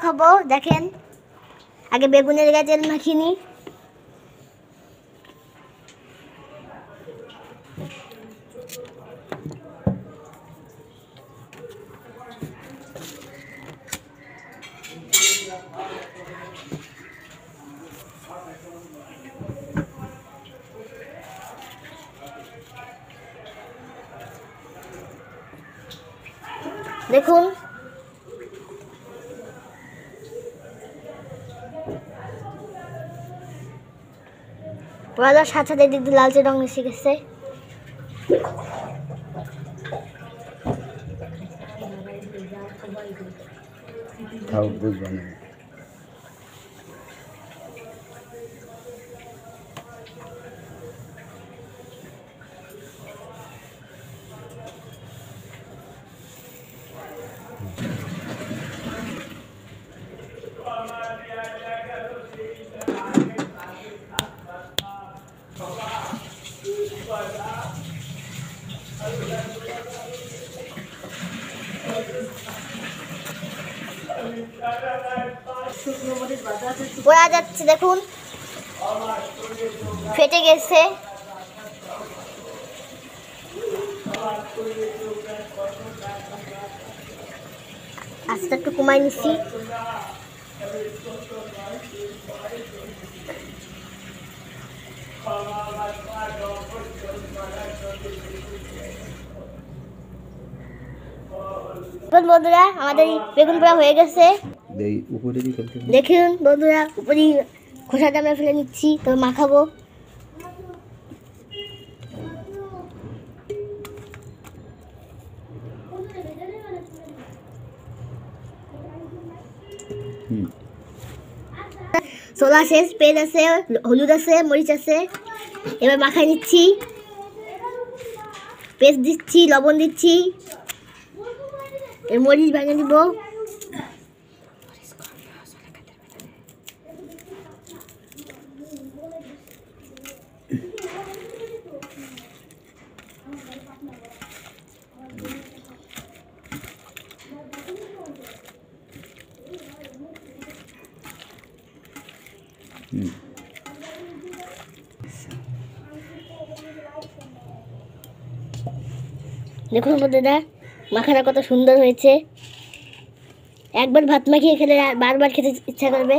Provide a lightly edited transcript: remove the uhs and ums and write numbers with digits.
খাবো দেখেন আগে বেগুনের গায়ে তেল মাখিয়ে নিই। দেখুন ভাজার সাথে সাথে দিক দিয়ে লালচে রং এসে গেছে। পোড়া যাচ্ছে দেখুন ফেটে গেছে। আস্তে একটু কমাই নিচ্ছি। বন্ধুরা আমাদের বেগুন পোড়া হয়ে গেছে। দেখুন বন্ধুরা উপরে খোসাটা আমরা ফেলে নিচ্ছি, তবে মাখাবো। ছোলা শেষ, পেঁয়াজ আছে, হলুদ আছে, মরিচ আছে। এবার মাখাই নিচ্ছি, পেস্ট দিচ্ছি, লবণ দিচ্ছি, মরিচ ভেঙে দিব। দেখুন বন্ধুরা মাখাটা কত সুন্দর হয়েছে। একবার ভাত মাখিয়ে খেলে বারবার খেতে ইচ্ছা করবে।